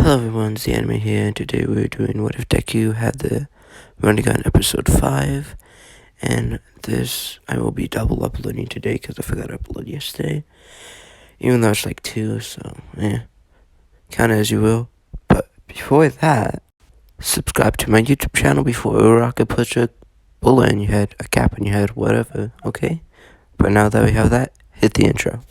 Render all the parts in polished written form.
Hello everyone, it's the anime here, and today we're doing What If Deku had the rennigan episode 5, and this I will be double uploading today because I forgot to upload yesterday, even though it's like 2, so yeah, count it as you will. But before that, subscribe to my YouTube channel before a rocket puts a bullet in your head, a cap in your head, whatever, okay? But now that we have that, hit the intro.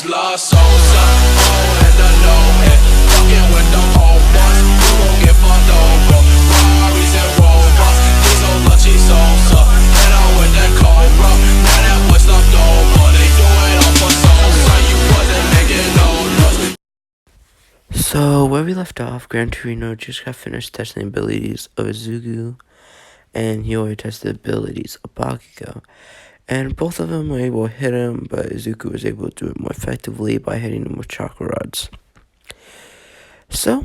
Lost souls and the low end, fucking with the whole ones, you gon' get fucked over. Ferraris and robots, these old lunchy souls up. And I'm with that cobra, now that boy slumped over. They do it all for souls, so you wasn't making no noise. So where we left off, Gran Torino just got finished testing the abilities of Izuku, and he already tested the abilities of Bakugo. And both of them were able to hit him, but Izuku was able to do it more effectively by hitting him with chakra rods. So,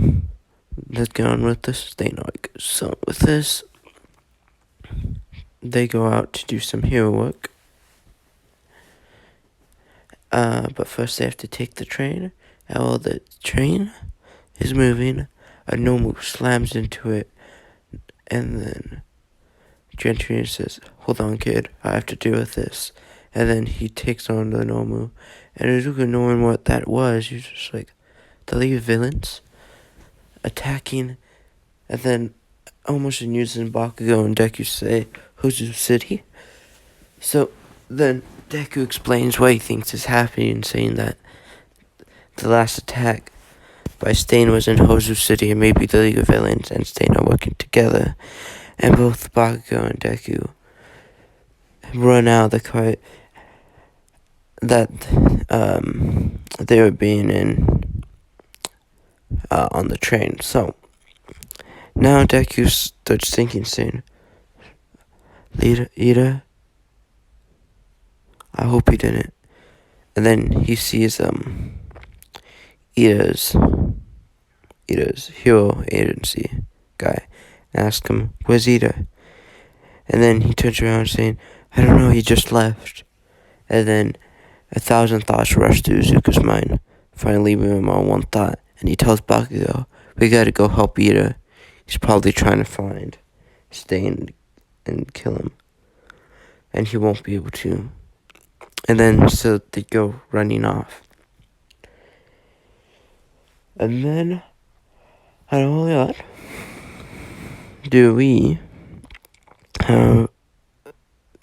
let's get on with the Stain arc. So, with this, they go out to do some hero work. But first they have to take the train. And while the train is moving, a Nomu slams into it, and then Gentry says, "Hold on, kid, I have to deal with this." And then he takes on the Nomu. And Izuku, knowing what that was, he's just like, the League of Villains attacking, and then almost using Bakugo and Deku say, "Hozu City?" So then Deku explains what he thinks is happening, saying that the last attack by Stain was in Hozu City, and maybe the League of Villains and Stain are working together. And both Bakugo and Deku run out of the cart that they were being in on the train. So now Deku starts thinking soon. Ida? I hope he didn't. And then he sees Ida's hero agency guy. Ask him, "Where's Ida?" And then he turns around saying, "I don't know, he just left." And then 1,000 thoughts rush through Izuku's mind, finally leaving him on one thought, and he tells Bakugo, "We gotta go help Ida. He's probably trying to find Stain and kill him, and he won't be able to." And then so they go running off. And then, I don't know what do we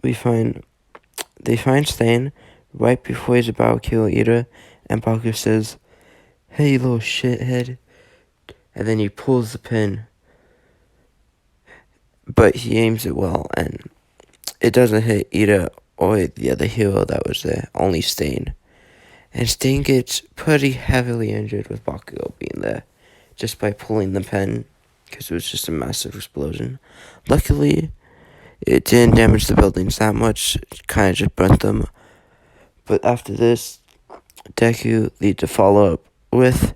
they find Stain right before he's about to kill Ida, and Bakugo says, "Hey, you little shithead," and then he pulls the pin, but he aims it well, and it doesn't hit Ida or the other hero that was there, only Stain. And Stain gets pretty heavily injured with Bakugo being there, just by pulling the pin, because it was just a massive explosion. Luckily, it didn't damage the buildings that much, it kind of just burnt them. But after this, Deku leads a follow-up with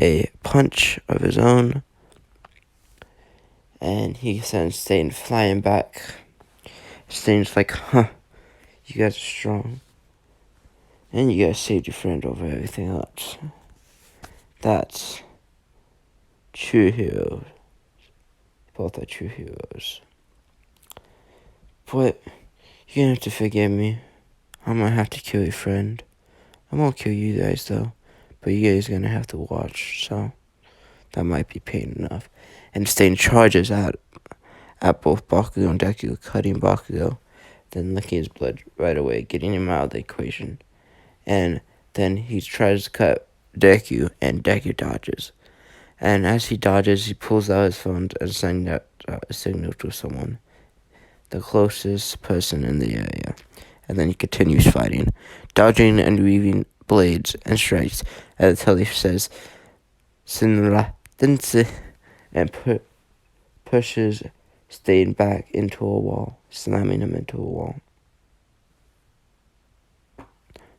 a punch of his own, and he sends Stain flying back. Stain's like, "Huh, you guys are strong. And you guys saved your friend over everything else. That's true heroes. Both are true heroes. But you're gonna have to forgive me. I'm gonna have to kill your friend. I won't kill you guys though, but you guys are gonna have to watch, so that might be pain enough." And Stain charges at both Bakugo and Deku, cutting Bakugo, then licking his blood right away, getting him out of the equation. And then he tries to cut Deku, and Deku dodges. And as he dodges, he pulls out his phone and sends out a signal to someone, the closest person in the area. And then he continues fighting, dodging and weaving blades and strikes until he says, "Sinra Dense," and pushes Stain back into a wall, slamming him into a wall.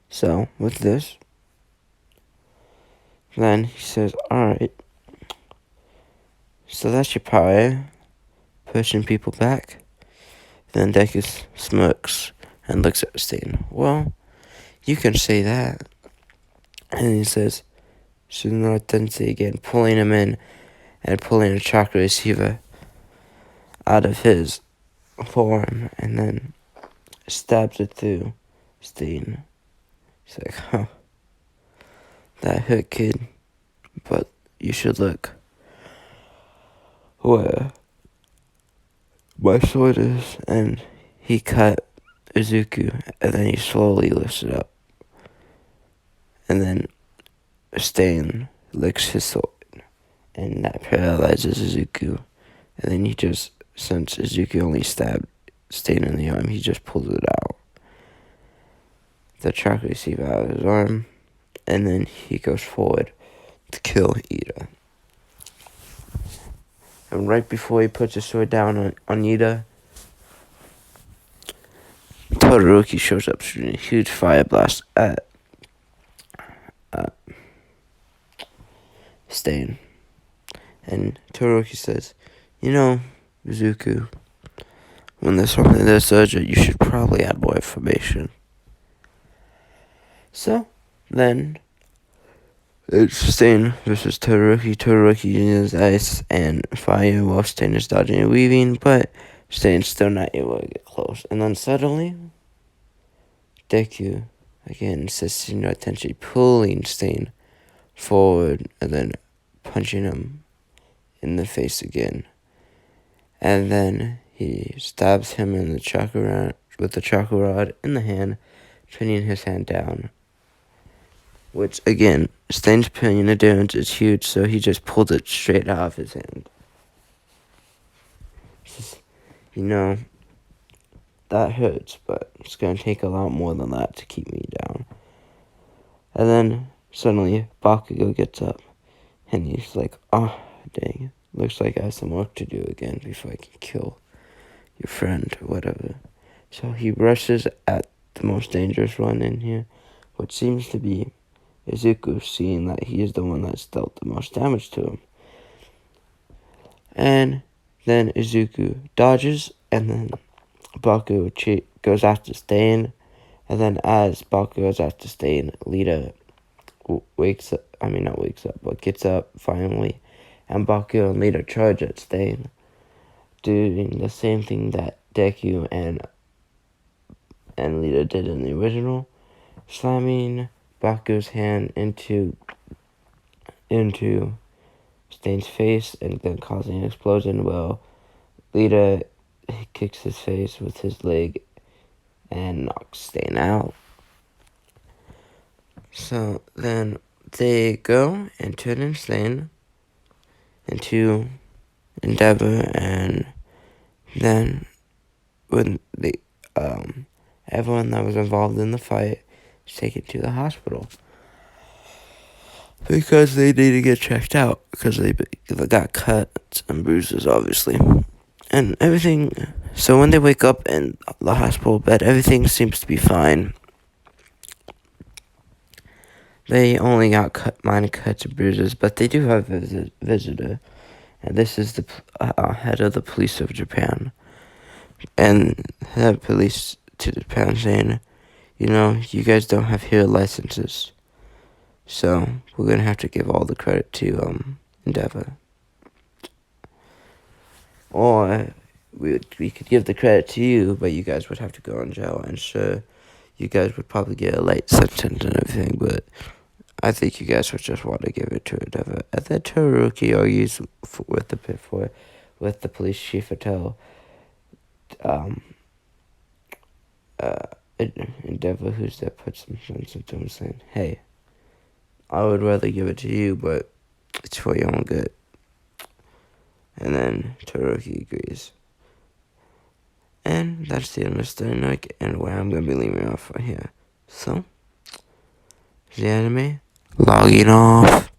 So, with this, then he says, "Alright, so that's your power, pushing people back." Then Deku smirks and looks at Stain. "Well, you can say that." And he says, Shinra Tensei again, pulling him in and pulling a chakra receiver out of his forearm, and then stabs it through Stain. He's like, huh, that hurt, kid, but you should look where my sword is. And he cut Izuku, and then he slowly lifts it up. And then Stain licks his sword, and that paralyzes Izuku. And then he just, since Izuku only stabbed Stain in the arm, he just pulls it out. The chakra receiver out of his arm, and then he goes forward to kill Ida. And right before he puts his sword down on Ida, Todoroki shows up shooting a huge fire blast at Stain. And Todoroki says, you know, Izuku, when there's something this urgent, you should probably add more information. So, then, it's Stain versus Todoroki. Todoroki uses ice and fire while Stain is dodging and weaving, but Stain's still not able to get close. And then suddenly, Deku again says no attention, pulling Stain forward and then punching him in the face again. And then he stabs him in the chakra with the chakra rod in the hand, pinning his hand down. Which, again, Stain's pinning endurance is huge, so he just pulled it straight out of his hand. Just, you know, that hurts, but it's going to take a lot more than that to keep me down. And then, suddenly, Bakugo gets up, and he's like, oh, dang, looks like I have some work to do again before I can kill your friend, or whatever. So he rushes at the most dangerous one in here, which seems to be Izuku, seeing that he is the one that's dealt the most damage to him. And then Izuku dodges, and then Bakugo goes after Stain, and then as Bakugo goes after Stain, Lita gets up finally, and Bakugo and Lita charge at Stain, doing the same thing that Deku and Lita did in the original, slamming Bakugo's hand into Stain's face and then causing an explosion. Well, Lita kicks his face with his leg and knocks Stain out. So then they go and turn in Stain into Endeavor, and then when everyone that was involved in the fight is taken to the hospital because they need to get checked out because they got cuts and bruises, obviously, and everything. So when they wake up in the hospital bed, everything seems to be fine. They only got minor cuts and bruises, but they do have a visitor, and this is the head of the police of Japan. And the police to Japan saying, you know, you guys don't have hero licenses, so we're gonna have to give all the credit to Endeavor. Or we could give the credit to you, but you guys would have to go in jail, and sure, you guys would probably get a light sentence and everything, but I think you guys would just want to give it to Endeavor. And then Todoroki argues with the police chief until Endeavor, who's there, puts some sense into him, saying, hey, I would rather give it to you, but it's for your own good. And then Todoroki agrees. And that's the end of Story Night, and where I'm going to be leaving off right here. So, the anime, logging off.